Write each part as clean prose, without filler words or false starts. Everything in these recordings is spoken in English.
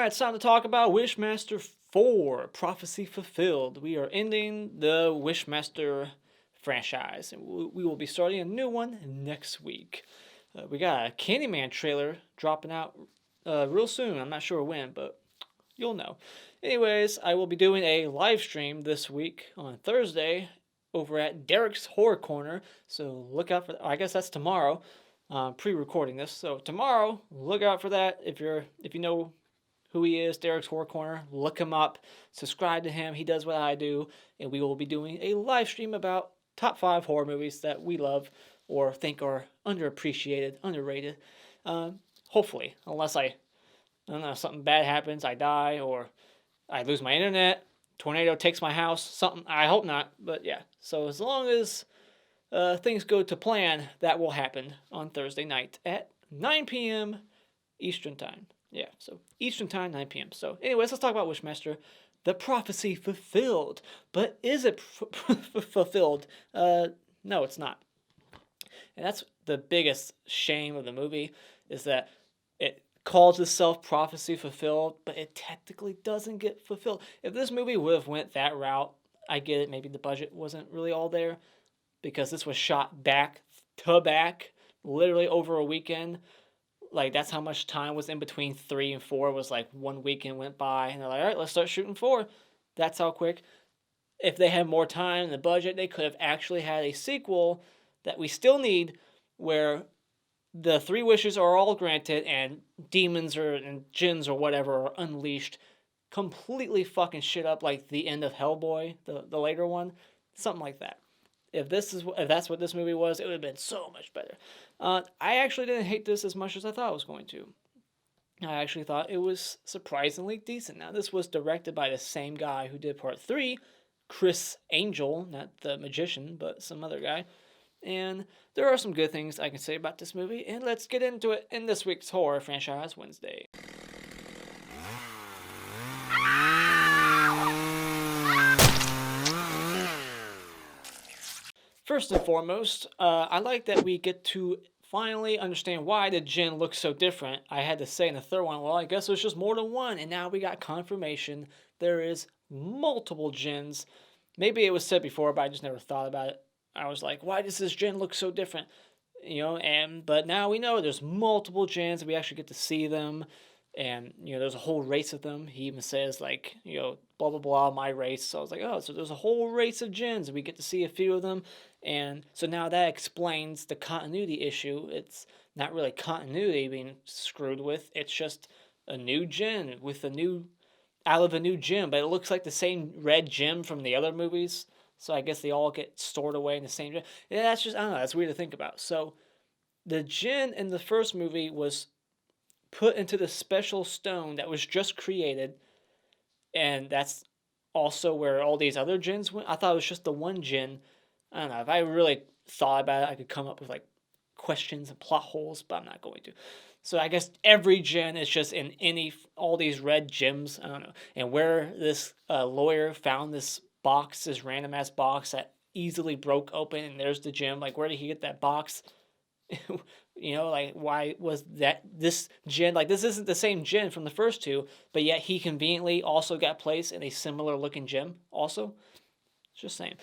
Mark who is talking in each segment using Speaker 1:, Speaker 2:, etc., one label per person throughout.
Speaker 1: Alright, it's time to talk about Wishmaster 4, Prophecy Fulfilled. We are ending the Wishmaster franchise, and we will be starting a new one next week. We got a Candyman trailer dropping out real soon. I'm not sure when, but you'll know. Anyways, I will be doing a live stream this week on Thursday over at Derek's Horror Corner, so look out for I guess that's tomorrow. Pre-recording this, so tomorrow, look out for that. If you know who he is, Derek's Horror Corner, look him up, subscribe to him. He does what I do, and we will be doing a live stream about top 5 horror movies that we love or think are underappreciated, underrated. Hopefully, unless I don't know, something bad happens, I die, or I lose my internet, tornado takes my house, something. I hope not, but yeah. So as long as things go to plan, that will happen on Thursday night at 9 p.m. Eastern Time. Yeah, so Eastern Time, 9 p.m. So anyways, let's talk about Wishmaster. The prophecy fulfilled. But is it fulfilled? No, it's not. And that's the biggest shame of the movie, is that it calls itself prophecy fulfilled, but it technically doesn't get fulfilled. If this movie would have went that route, I get it, maybe the budget wasn't really all there, because this was shot back to back, literally over a weekend. Like, that's how much time was in between 3 and 4. Was like 1 weekend went by, and they're like, all right, let's start shooting 4. That's how quick. If they had more time in the budget, they could have actually had a sequel that we still need, where the 3 wishes are all granted and demons and djinns or whatever are unleashed, completely fucking shit up, like the end of Hellboy, the later one, something like that. If that's what this movie was, it would have been so much better. I actually didn't hate this as much as I thought I was going to. I actually thought it was surprisingly decent. Now, this was directed by the same guy who did part 3, Chris Angel, not the magician, but some other guy. And there are some good things I can say about this movie, and let's get into it in this week's Horror Franchise Wednesday. First and foremost, I like that we get to finally understand why the Djinn looks so different. I had to say in the third one, well, I guess there's just more than one, and now we got confirmation there is multiple Djinns. Maybe it was said before, but I just never thought about it. I was like, why does this Djinn look so different? But now we know there's multiple Djinns, we actually get to see them, and, there's a whole race of them. He even says, like, blah, blah, blah, my race. So I was like, oh, so there's a whole race of Djinns, and we get to see a few of them. And so now that explains the continuity issue. It's not really continuity being screwed with. It's just a new Djinn out of a new Djinn. But it looks like the same red Djinn from the other movies. So I guess they all get stored away in the same Djinn. Yeah, that's just, I don't know, that's weird to think about. So the Djinn in the first movie was put into the special stone that was just created. And that's also where all these other Djinns went. I thought it was just the one Djinn. I don't know, if I really thought about it, I could come up with, like, questions and plot holes, but I'm not going to. So I guess every Djinn is just in all these red gems, I don't know. And where this lawyer found this box, this random-ass box that easily broke open, and there's the Djinn, like, where did he get that box? Like, why was this Djinn, like, this isn't the same Djinn from the first 2, but yet he conveniently also got placed in a similar-looking Djinn also? Just saying.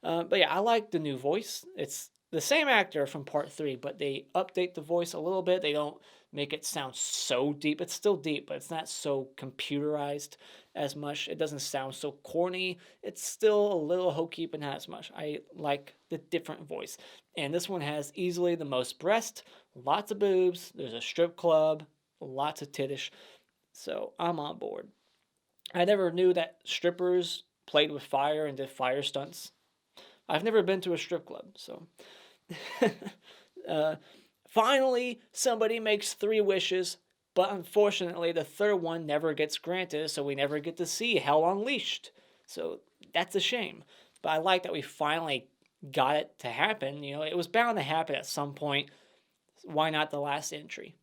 Speaker 1: But yeah, I like the new voice. It's the same actor from part 3, but they update the voice a little bit. They don't make it sound so deep. It's still deep, but it's not so computerized as much. It doesn't sound so corny. It's still a little hokey, but not as much. I like the different voice. And this one has easily the most breast, lots of boobs. There's a strip club, lots of tittish. So I'm on board. I never knew that strippers played with fire and did fire stunts. I've never been to a strip club, so. Finally, somebody makes 3 wishes, but unfortunately the third one never gets granted, so we never get to see Hell Unleashed. So that's a shame. But I like that we finally got it to happen. It was bound to happen at some point. Why not the last entry?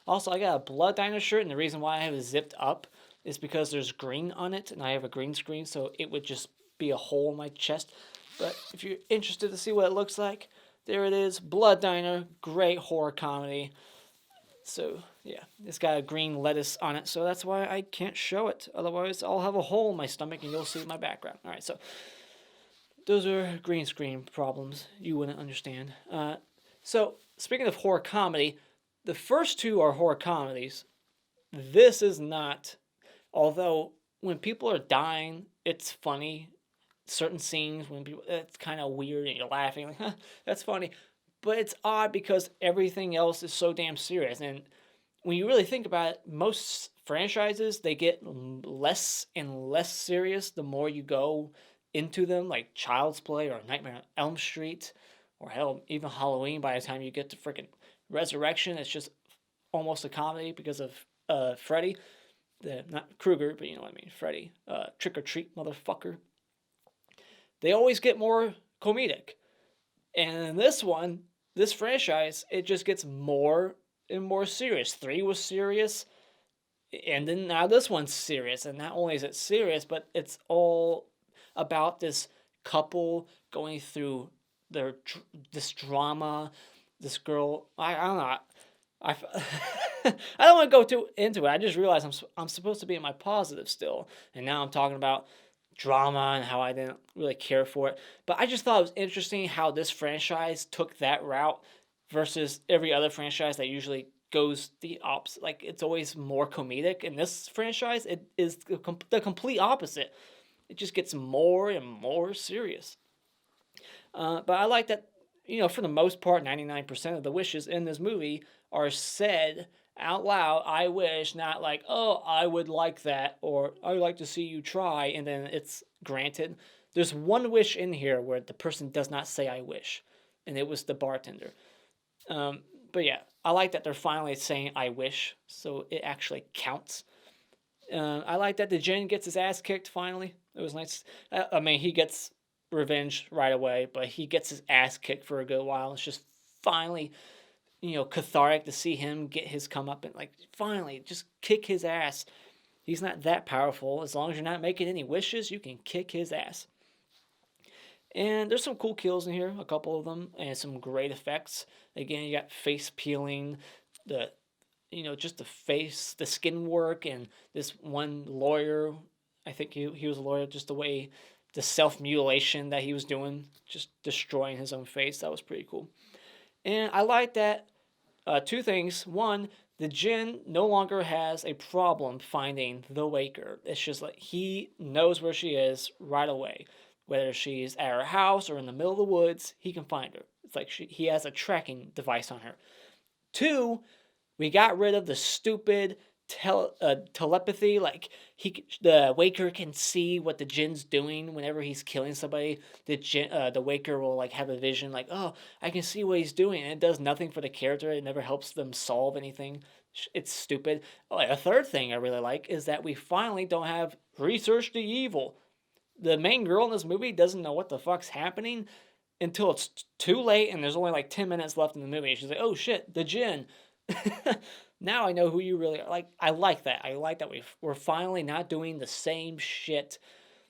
Speaker 1: Also, I got a Blood Diner shirt, and the reason why I have it zipped up is because there's green on it, and I have a green screen, so it would just be a hole in my chest. But if you're interested to see what it looks like, there it is. Blood Diner, great horror comedy. So, yeah, it's got a green lettuce on it, so that's why I can't show it. Otherwise, I'll have a hole in my stomach and you'll see my background. All right, so those are green screen problems you wouldn't understand. So, speaking of horror comedy, the first two are horror comedies. This is not. Although, when people are dying, it's funny. Certain scenes, when people, it's kind of weird and you're laughing, like, huh, that's funny. But it's odd because everything else is so damn serious. And when you really think about it, most franchises, they get less and less serious the more you go into them, like Child's Play or Nightmare on Elm Street, or hell, even Halloween. By the time you get to freaking Resurrection, it's just almost a comedy because of Freddy, not Krueger, but you know what I mean, Freddy, Trick or Treat, motherfucker. They always get more comedic, and in this franchise, it just gets more and more serious. 3 was serious, and then now this one's serious. And not only is it serious, but it's all about this couple going through this drama. This girl, I don't know. I I don't want to go too into it. I just realized I'm supposed to be in my positive still, and now I'm talking about drama and how I didn't really care for it. But I just thought it was interesting how this franchise took that route versus every other franchise that usually goes the opposite. Like, it's always more comedic. In this franchise, it is the complete opposite. It just gets more and more serious. But I like that, for the most part, 99% of the wishes in this movie are said out loud. I wish, not like, oh, I would like that, or I would like to see you try, and then it's granted. There's one wish in here where the person does not say I wish, and it was the bartender. But yeah, I like that they're finally saying I wish, so it actually counts. I like that the Djinn gets his ass kicked finally. It was nice. I mean, he gets revenge right away, but he gets his ass kicked for a good while. It's just finally, cathartic to see him get his comeuppance. Like, finally, just kick his ass. He's not that powerful. As long as you're not making any wishes, you can kick his ass. And there's some cool kills in here, a couple of them, and some great effects. Again, you got face peeling, just the face, the skin work, and this one lawyer. I think he was a lawyer, just the way, the self-mutilation that he was doing, just destroying his own face. That was pretty cool. And I like that, 2 things. One, the Djinn no longer has a problem finding the Waker. It's just like he knows where she is right away. Whether she's at her house or in the middle of the woods, he can find her. It's like he has a tracking device on her. 2, we got rid of the stupid telepathy. Like, the Waker can see what the Djinn's doing whenever he's killing somebody. The Waker will like have a vision, like, oh, I can see what he's doing, and it does nothing for the character. It never helps them solve anything. It's stupid. A third thing I really like is that we finally don't have research the evil. The main girl in this movie doesn't know what the fuck's happening until it's too late and there's only like 10 minutes left in the movie. She's like, oh shit, the Djinn. Now I know who you really are. Like, I like that. I like that we're finally not doing the same shit.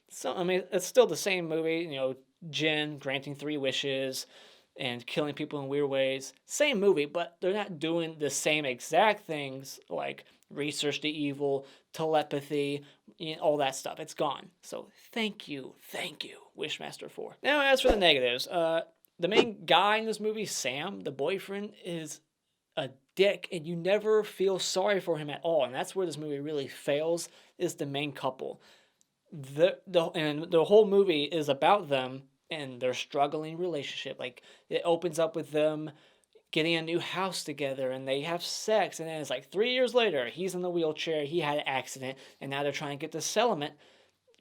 Speaker 1: So, I mean, it's still the same movie, Djinn granting 3 wishes and killing people in weird ways. Same movie, but they're not doing the same exact things like research the evil, telepathy, all that stuff. It's gone. So thank you, Wishmaster 4. Now, as for the negatives, the main guy in this movie, Sam, the boyfriend, is a dick, and you never feel sorry for him at all. And that's where this movie really fails, is the main couple. And the whole movie is about them and their struggling relationship. Like, it opens up with them getting a new house together, and they have sex, and then it's like 3 years later, he's in the wheelchair, he had an accident, and now they're trying to get the settlement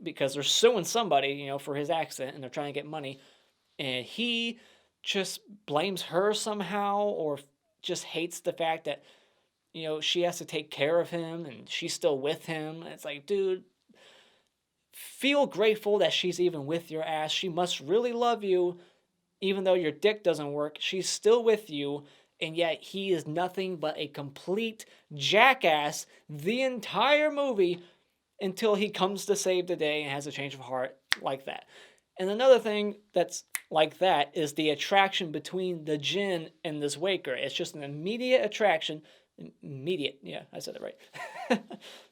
Speaker 1: because they're suing somebody, for his accident, and they're trying to get money, and he just blames her somehow, or just hates the fact that, she has to take care of him, and she's still with him. It's like, dude, feel grateful that she's even with your ass. She must really love you. Even though your dick doesn't work, she's still with you, and yet he is nothing but a complete jackass the entire movie until he comes to save the day and has a change of heart like that. And another thing that's like that is the attraction between the Djinn and this Waker. It's just an immediate attraction Immediate. Yeah, I said it right.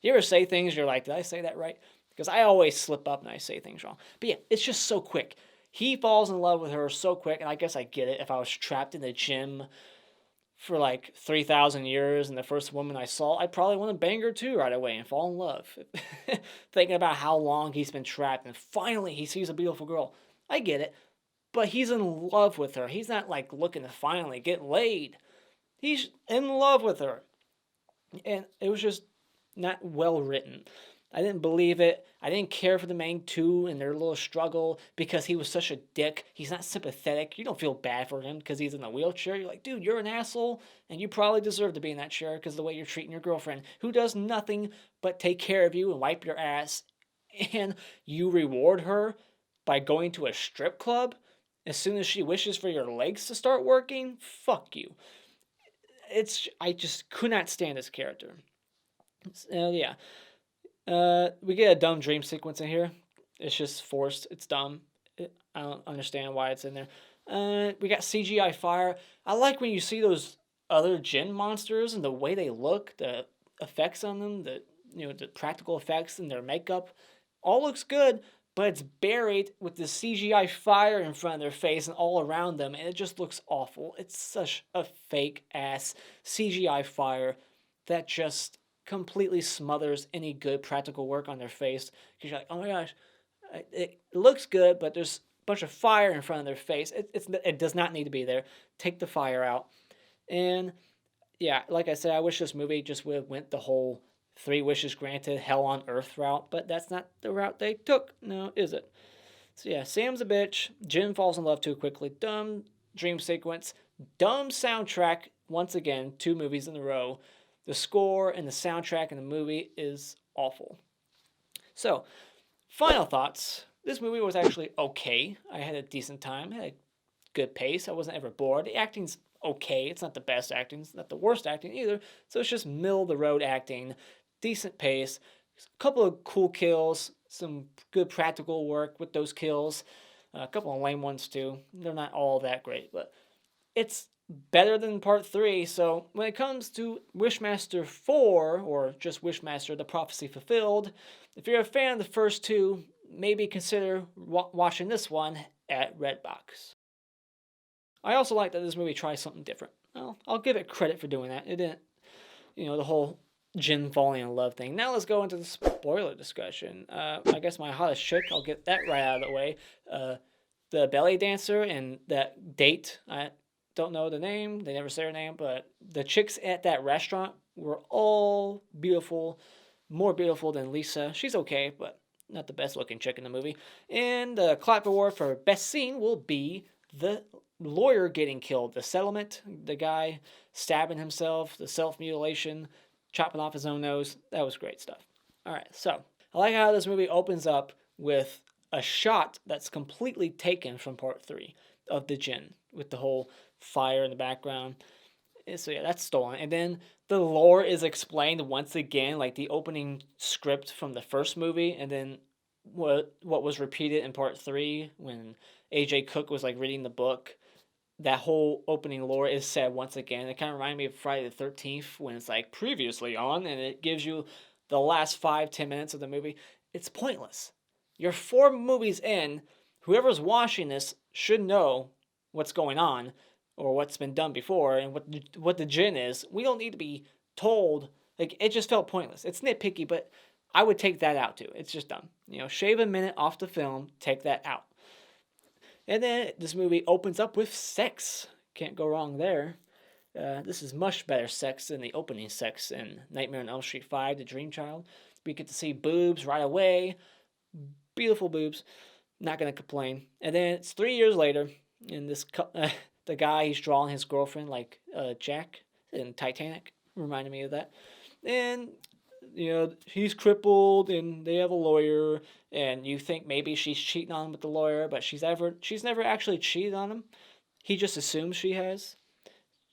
Speaker 1: You ever say things you're like, did I say that right? Because I always slip up and I say things wrong. But yeah, it's just so quick. He falls in love with her so quick, and I guess I get it. If I was trapped in the gym for like 3,000 years and the first woman I saw, I'd probably want to bang her too right away and fall in love. Thinking about how long he's been trapped, and finally he sees a beautiful girl. I get it. But he's in love with her. He's not like looking to finally get laid. He's in love with her. And it was just not well written. I didn't believe it. I didn't care for the main two and their little struggle because he was such a dick. He's not sympathetic. You don't feel bad for him because he's in a wheelchair. You're like, dude, you're an asshole, and you probably deserve to be in that chair because of the way you're treating your girlfriend, who does nothing but take care of you and wipe your ass, and you reward her by going to a strip club as soon as she wishes for your legs to start working. Fuck you. I just could not stand this character. Yeah. We get a dumb dream sequence in here. It's just forced. It's dumb. I don't understand why it's in there. We got CGI fire. I like when you see those other Djinn monsters and the way they look, the effects on them, the practical effects and their makeup, all looks good, but it's buried with the CGI fire in front of their face and all around them, and it just looks awful. It's such a fake ass CGI fire that just completely smothers any good practical work on their face. Because you're like, oh my gosh, it looks good, but there's a bunch of fire in front of their face. It does not need to be there. Take the fire out. And yeah, like I said, I wish this movie just would have went the whole 3 wishes granted, hell on earth route, but that's not the route they took. No, is it? So yeah, Sam's a bitch. Djinn falls in love too quickly. Dumb dream sequence. Dumb soundtrack. Once again, 2 movies in a row. The score and the soundtrack in the movie is awful. So, final thoughts. This movie was actually okay. I had a decent time. I had a good pace. I wasn't ever bored. The acting's okay. It's not the best acting. It's not the worst acting either. So it's just middle-of-the-road acting. Decent pace. A couple of cool kills. Some good practical work with those kills. A couple of lame ones too. They're not all that great, but it's better than part 3. So when it comes to Wishmaster 4, or just Wishmaster the Prophecy Fulfilled, if you're a fan of the first 2, maybe consider watching this one at Redbox. I also like that this movie tries something different. Well, I'll give it credit for doing that. It didn't, the whole Djinn falling in love thing. Now let's go into the spoiler discussion. I guess my hottest chick, I'll get that right out of the way. The belly dancer and that date, I don't know the name, they never say her name, but the chicks at that restaurant were all beautiful, more beautiful than Lisa. She's okay, but not the best looking chick in the movie. And the clap award for best scene will be the lawyer getting killed, the settlement, the guy stabbing himself, the self-mutilation, chopping off his own nose. That was great stuff. All right, so I like how this movie opens up with a shot that's completely taken from part 3 of the Djinn, with the whole fire in the background. So yeah, that's stolen. And then the lore is explained once again, like the opening script from the first movie, and then what was repeated in part 3 when AJ Cook was like reading the book. That whole opening lore is said once again. It kind of reminded me of Friday the 13th when it's like previously on, and it gives you the last 5-10 minutes of the movie. It's pointless. You're 4 movies in. Whoever's watching this should know what's going on or what's been done before and what the Djinn is. We don't need to be told. Like, it just felt pointless. It's nitpicky, but I would take that out too. It's just dumb. Shave a minute off the film, take that out. And then this movie opens up with sex. Can't go wrong there. This is much better sex than the opening sex in Nightmare on Elm Street 5, The Dream Child. We get to see boobs right away. Beautiful boobs. Not going to complain. And then it's 3 years later, and the guy, he's drawing his girlfriend like Jack in Titanic. Reminded me of that. And he's crippled, and they have a lawyer, and you think maybe she's cheating on him with the lawyer, but she's never actually cheated on him. He just assumes she has.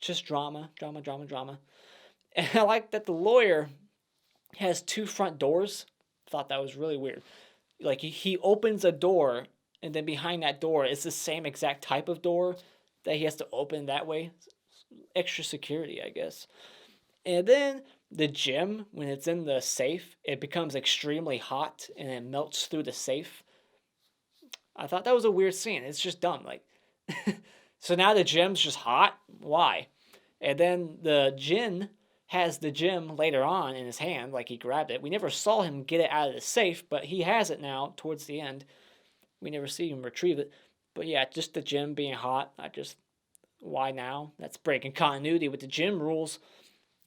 Speaker 1: Just drama. And I like that the lawyer has 2 front doors. Thought that was really weird. Like, he opens a door, and then behind that door is the same exact type of door that he has to open that way. Extra security, I guess. And then the gem, when it's in the safe, it becomes extremely hot and it melts through the safe. I thought that was a weird scene. It's just dumb. Like, so now the gem's just hot? Why? And then the Djinn has the gem later on in his hand, like he grabbed it. We never saw him get it out of the safe, but he has it now towards the end. We never see him retrieve it. But yeah, just the gem being hot. Why now? That's breaking continuity with the gym rules.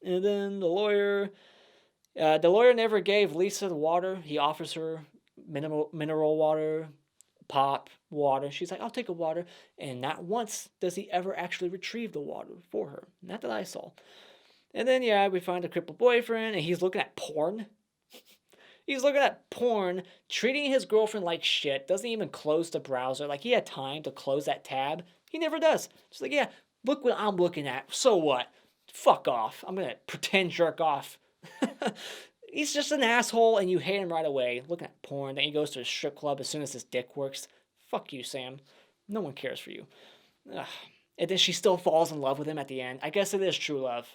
Speaker 1: And then the lawyer never gave Lisa the water. He offers her mineral water, pop water. She's like, I'll take a water. And not once does he ever actually retrieve the water for her. Not that I saw. And then, yeah, we find a crippled boyfriend, and he's looking at porn. He's looking at porn, treating his girlfriend like shit, doesn't even close the browser. Like, he had time to close that tab. He never does. Just like, yeah, look what I'm looking at. So what? Fuck off. I'm going to pretend jerk off. He's just an asshole, and you hate him right away. Looking at porn, then he goes to a strip club as soon as his dick works. Fuck you, Sam. No one cares for you. Ugh. And then she still falls in love with him at the end. I guess it is true love.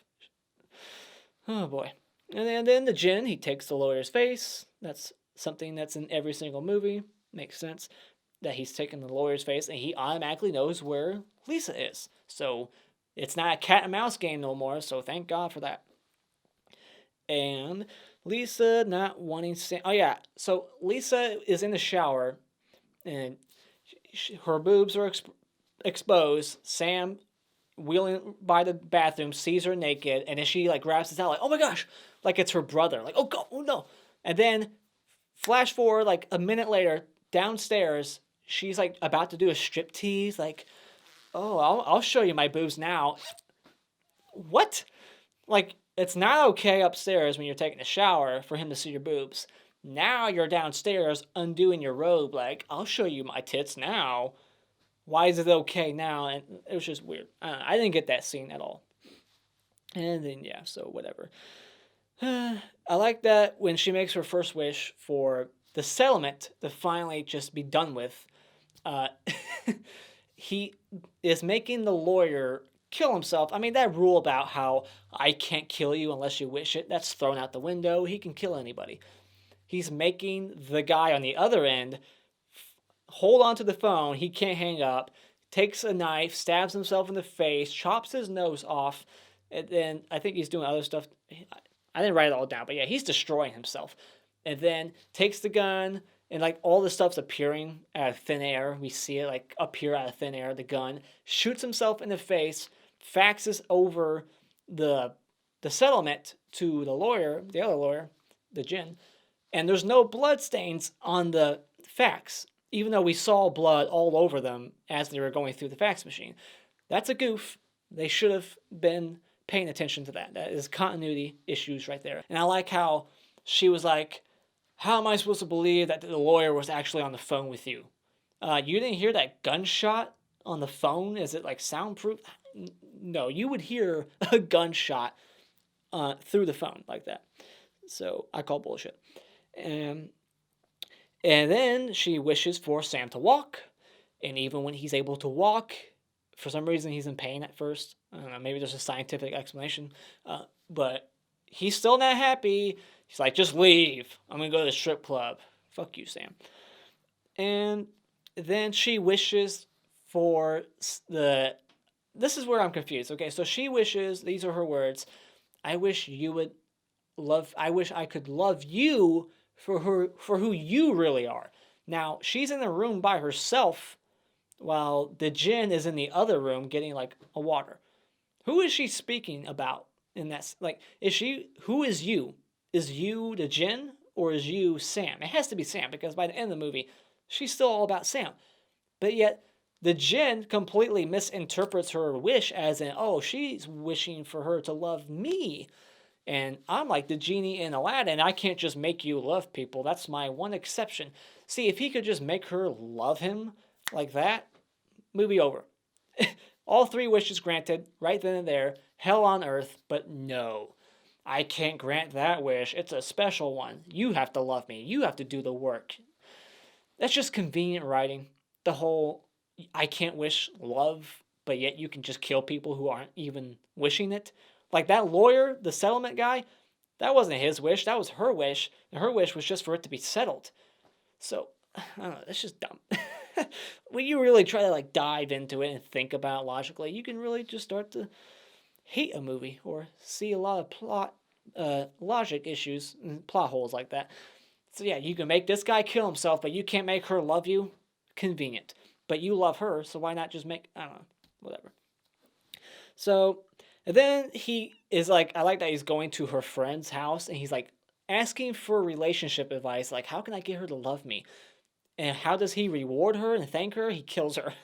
Speaker 1: Oh, boy. And then the Djinn, he takes the lawyer's face. That's something that's in every single movie. Makes sense that he's taking the lawyer's face, and he automatically knows where Lisa is. So it's not a cat and mouse game no more, so thank God for that. And Lisa not wanting Sam. Oh, yeah. So Lisa is in the shower, and her boobs are exposed. Sam, wheeling by the bathroom, sees her naked, and then she like grabs his out like, oh my gosh, like it's her brother. Like, oh God, oh no. And then flash forward like a minute later, downstairs, she's like about to do a strip tease. Like, oh, I'll show you my boobs now. What? Like, it's not okay upstairs when you're taking a shower for him to see your boobs. Now you're downstairs undoing your robe. Like, I'll show you my tits now. Why is it okay now? And it was just weird. I didn't get that scene at all. And then, yeah, so whatever. I like that when she makes her first wish for the settlement to finally just be done with, he is making the lawyer kill himself. I mean, that rule about how I can't kill you unless you wish it, that's thrown out the window. He can kill anybody. He's making the guy on the other end hold on to the phone. He can't hang up. Takes a knife, stabs himself in the face, chops his nose off, and then I think he's doing other stuff. I didn't write it all down, but yeah, he's destroying himself. And then takes the gun, and like all the stuff's appearing out of thin air. We see it like appear out of thin air, the gun. Shoots himself in the face, faxes over the settlement to the lawyer, the other lawyer, the Djinn. And there's no blood stains on the fax, even though we saw blood all over them as they were going through the fax machine. That's a goof. They should have been paying attention to that. That is continuity issues right there. And I like how she was like, how am I supposed to believe that the lawyer was actually on the phone with you? You didn't hear that gunshot on the phone? Is it like soundproof? No, you would hear a gunshot through the phone like that. So I call bullshit. And then she wishes for Sam to walk. And even when he's able to walk, for some reason he's in pain at first. I don't know, maybe there's a scientific explanation. But he's still not happy. He's like, just leave. I'm going to go to the strip club. Fuck you, Sam. And then she wishes for this is where I'm confused. Okay, so she wishes, these are her words, I wish I could love you for who you really are. Now, she's in the room by herself while the Djinn is in the other room getting like a water. Who is she speaking about in that? Like, who is you? Is you the Djinn or is you Sam? It has to be Sam because by the end of the movie, she's still all about Sam. But yet, the Djinn completely misinterprets her wish as in, oh, she's wishing for her to love me. And I'm like the genie in Aladdin. I can't just make you love people. That's my one exception. See, if he could just make her love him like that, movie over. All 3 wishes granted, right then and there. Hell on earth, but no. I can't grant that wish. It's a special one. You have to love me. You have to do the work. That's just convenient writing. The whole, I can't wish love, but yet you can just kill people who aren't even wishing it. Like that lawyer, the settlement guy, that wasn't his wish. That was her wish. And her wish was just for it to be settled. So, I don't know. That's just dumb. When you really try to like dive into it and think about it logically, you can really just start to hate a movie or see a lot of plot, logic issues and plot holes like that. So yeah, you can make this guy kill himself, but you can't make her love you. Convenient. But you love her, so why not just make, I don't know, whatever. So, and then he is like, I like that he's going to her friend's house and he's like asking for relationship advice. Like, how can I get her to love me? And how does he reward her and thank her? He kills her.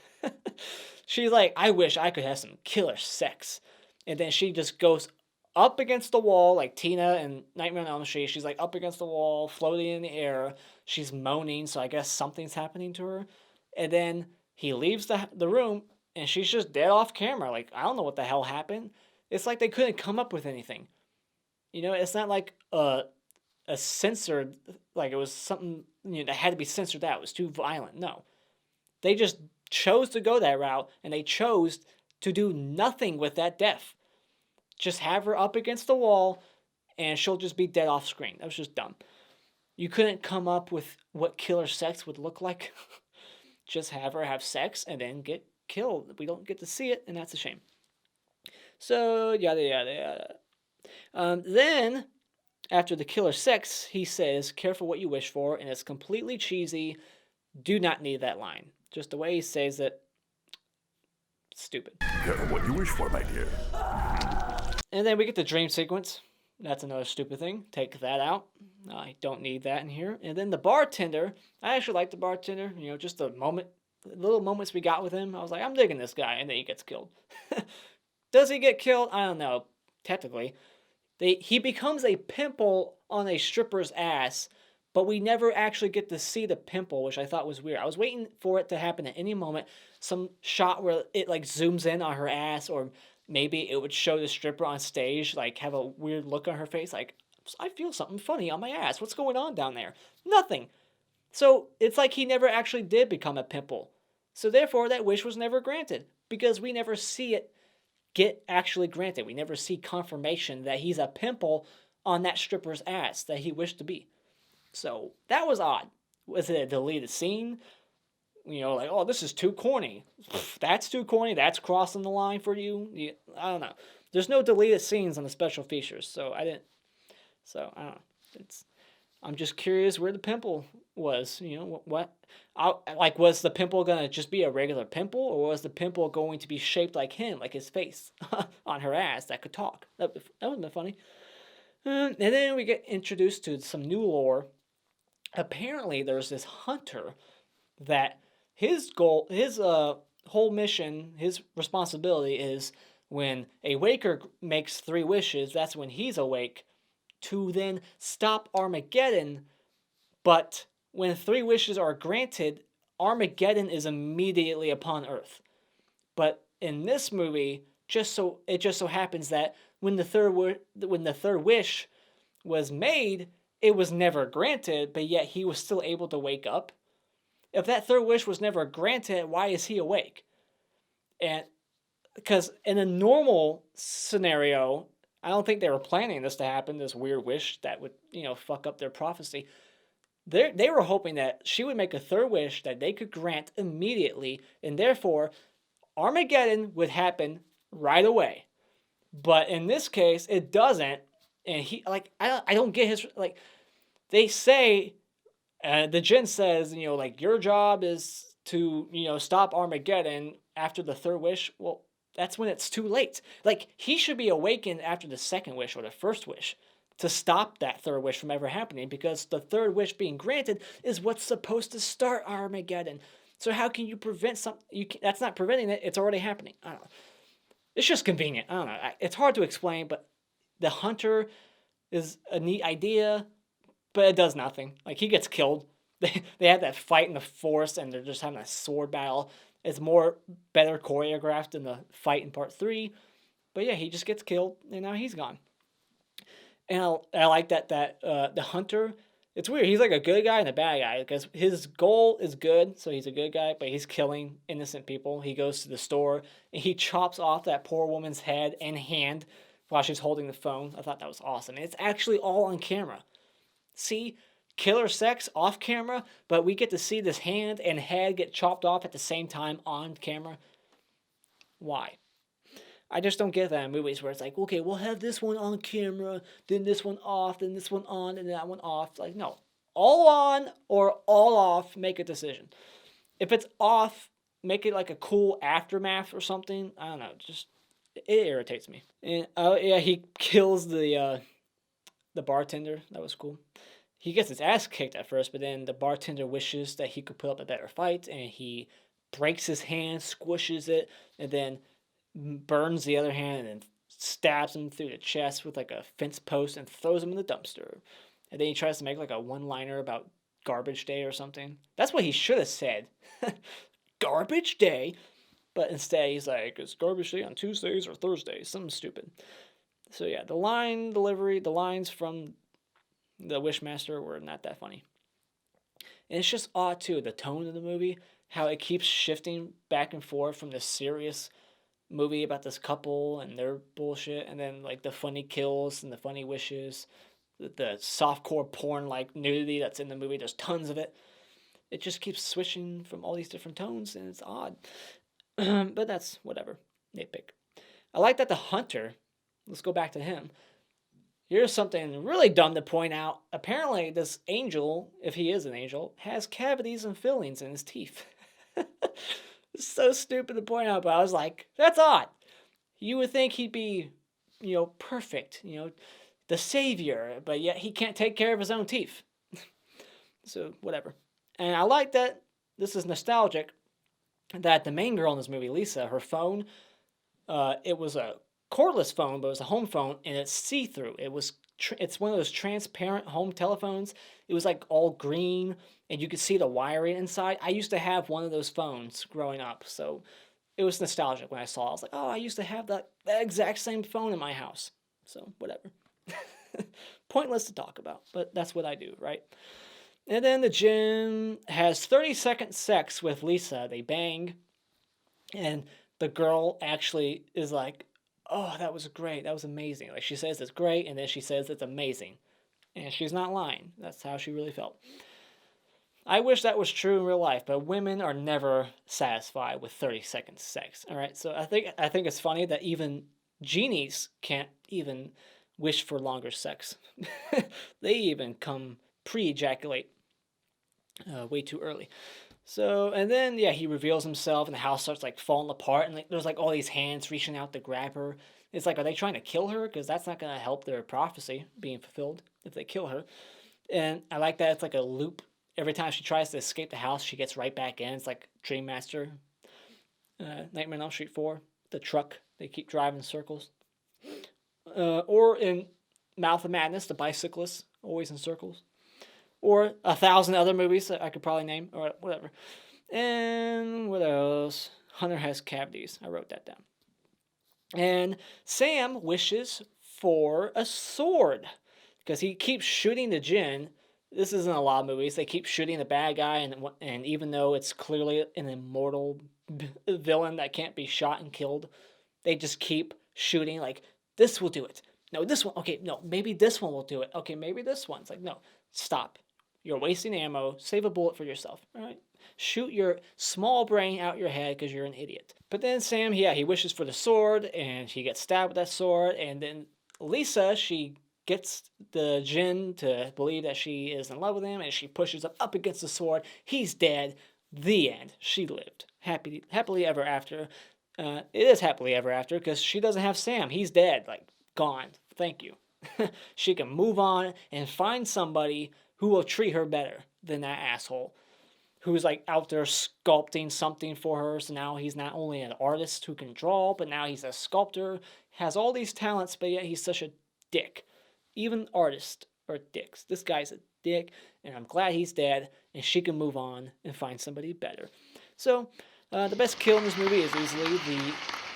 Speaker 1: She's like, I wish I could have some killer sex. And then she just goes up against the wall, like Tina and Nightmare on Elm Street. She's like up against the wall, floating in the air. She's moaning, so I guess something's happening to her. And then he leaves the room, and she's just dead off camera. Like, I don't know what the hell happened. It's like they couldn't come up with anything. You know, it's not like a censored, like it was something, you know, that had to be censored out. It was too violent. No. They just chose to go that route, and they chose to do nothing with that death. Just have her up against the wall, and she'll just be dead off screen. That was just dumb. You couldn't come up with what killer sex would look like. Just have her have sex and then get killed. We don't get to see it, and that's a shame. So, yada, yada, yada. Then, after the killer sex, he says, careful what you wish for, and it's completely cheesy. Do not need that line. Just the way he says it, stupid.
Speaker 2: Careful what you wish for, my dear.
Speaker 1: And then we get the dream sequence. That's another stupid thing. Take that out. I don't need that in here. And then the bartender. I actually like the bartender. You know, just the little moments we got with him. I was like, I'm digging this guy. And then he gets killed. Does he get killed? I don't know. Technically. He becomes a pimple on a stripper's ass. But we never actually get to see the pimple, which I thought was weird. I was waiting for it to happen at any moment. Some shot where it like zooms in on her ass, or maybe it would show the stripper on stage, like have a weird look on her face, like, I feel something funny on my ass. What's going on down there? Nothing. So it's like he never actually did become a pimple. So therefore, that wish was never granted, because we never see it get actually granted. We never see confirmation that he's a pimple on that stripper's ass that he wished to be. So that was odd. Was it a deleted scene? You know, like, oh, this is too corny. That's too corny. That's crossing the line for you. I don't know. There's no deleted scenes on the special features, so I don't know. I'm just curious where the pimple was. You know, was the pimple gonna just be a regular pimple, or was the pimple going to be shaped like him, like his face on her ass that could talk? That would have been funny. And then we get introduced to some new lore. Apparently, there's this hunter that his goal, his whole mission, his responsibility is when a waker makes 3 wishes, that's when he's awake, to then stop Armageddon. But when 3 wishes are granted, Armageddon is immediately upon Earth. But in this movie, it just so happens that when the third wish was made, it was never granted, but yet he was still able to wake up. If that third wish was never granted, why is he awake? And because in a normal scenario, I don't think they were planning this to happen, this weird wish that would, you know, fuck up their prophecy. They were hoping that she would make a third wish that they could grant immediately, and therefore Armageddon would happen right away. But in this case, it doesn't. And he, like, I don't get his, like, they say, the Djinn says, you know, like, your job is to, you know, stop Armageddon after the third wish. Well, that's when it's too late. Like, he should be awakened after the second wish or the first wish to stop that third wish from ever happening, because the third wish being granted is what's supposed to start Armageddon. So how can you prevent something? That's not preventing it. It's already happening. I don't know. It's just convenient. I don't know. It's hard to explain, but the hunter is a neat idea, but it does nothing. Like, he gets killed. They have that fight in the forest, and they're just having a sword battle. It's better choreographed than the fight in part 3. But yeah, he just gets killed, and now he's gone. And I like that the hunter, it's weird. He's like a good guy and a bad guy, because his goal is good, so he's a good guy, but he's killing innocent people. He goes to the store, and he chops off that poor woman's head and hand, while she's holding the phone. I thought that was awesome. And it's actually all on camera. See, killer sex off camera, but we get to see this hand and head get chopped off at the same time on camera. Why? I just don't get that in movies where it's like, okay, we'll have this one on camera, then this one off, then this one on, and that one off. It's like, no. All on or all off, make a decision. If it's off, make it like a cool aftermath or something. I don't know. Just, it irritates me. And, oh, yeah, he kills the bartender. That was cool. He gets his ass kicked at first, but then the bartender wishes that he could put up a better fight, and he breaks his hand, squishes it, and then burns the other hand, and then stabs him through the chest with like a fence post and throws him in the dumpster. And then he tries to make like a one-liner about garbage day or something. That's what he should have said. Garbage day? But instead he's like, it's garbage day on Tuesdays or Thursdays. Something stupid. So yeah, the line delivery, the lines from the Wishmaster were not that funny. And it's just odd too, the tone of the movie, how it keeps shifting back and forth from this serious movie about this couple and their bullshit, and then like the funny kills and the funny wishes, the softcore porn like nudity that's in the movie. There's tons of it. It just keeps switching from all these different tones, and it's odd. But that's whatever. Nitpick. I like that the hunter, let's go back to him. Here's something really dumb to point out. Apparently, this angel, if he is an angel, has cavities and fillings in his teeth. It's so stupid to point out, but I was like, that's odd. You would think he'd be, perfect, the savior, but yet he can't take care of his own teeth. So, whatever. And I like that, this is nostalgic, that the main girl in this movie, Lisa, her phone, it was a cordless phone, but it was a home phone, and it's see-through. It's one of those transparent home telephones. It was like all green, and you could see the wiring inside. I used to have one of those phones growing up, so it was nostalgic when I saw it. I was like, oh, I used to have that exact same phone in my house. So, whatever. Pointless to talk about, but that's what I do, right? And then the Djinn has 30-second sex with Lisa. They bang, and the girl actually is like, oh, that was great. That was amazing. Like, she says it's great, and then she says it's amazing. And she's not lying. That's how she really felt. I wish that was true in real life, but women are never satisfied with 30-second sex. All right, so I think it's funny that even genies can't even wish for longer sex. They even come pre-ejaculate way too early. So, and then, yeah, he reveals himself, and the house starts, like, falling apart, and like, there's, like, all these hands reaching out to grab her. It's like, are they trying to kill her? Because that's not going to help their prophecy being fulfilled if they kill her. And I like that it's, like, a loop. Every time she tries to escape the house, she gets right back in. It's like Dreammaster, Nightmare on Elm Street 4, the truck. They keep driving in circles. Or in Mouth of Madness, the bicyclist, always in circles. Or 1,000 other movies that I could probably name, or whatever. And what else? Hunter has cavities. I wrote that down. And Sam wishes for a sword, because he keeps shooting the Djinn. This isn't a lot of movies. They keep shooting the bad guy, and even though it's clearly an immortal villain that can't be shot and killed, they just keep shooting, like, this will do it. No, this one. Okay, no, maybe this one will do it. Okay, maybe this one. It's like, no, stop. You're wasting ammo. Save a bullet for yourself. All right? Shoot your small brain out your head because you're an idiot. But then Sam, he wishes for the sword, and he gets stabbed with that sword. And then Lisa, she gets the Djinn to believe that she is in love with him, and she pushes him up against the sword. He's dead. The end. She lived. Happily ever after. It is happily ever after because she doesn't have Sam. He's dead. Like, gone. Thank you. She can move on and find somebody who will treat her better than that asshole who's like out there sculpting something for her. So now he's not only an artist who can draw, but now he's a sculptor, has all these talents, but yet he's such a dick. Even artists are dicks. This guy's a dick, and I'm glad he's dead, and she can move on and find somebody better. So the best kill in this movie is easily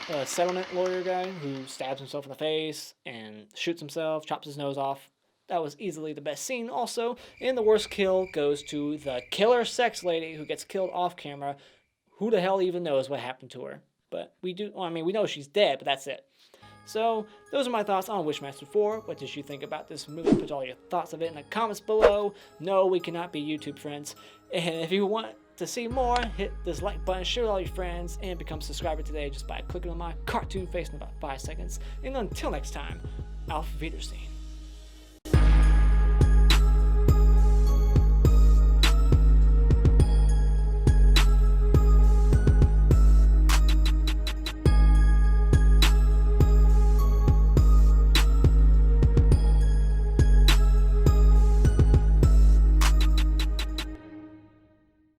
Speaker 1: the settlement lawyer guy who stabs himself in the face and shoots himself, chops his nose off. That was easily the best scene also. And the worst kill goes to the killer sex lady who gets killed off camera. Who the hell even knows what happened to her? But we know she's dead, but that's it. So, those are my thoughts on Wishmaster 4. What did you think about this movie? Put all your thoughts of it in the comments below. No, we cannot be YouTube friends. And if you want to see more, hit this like button, share with all your friends, and become a subscriber today just by clicking on my cartoon face in about 5 seconds. And until next time, auf Wiedersehen.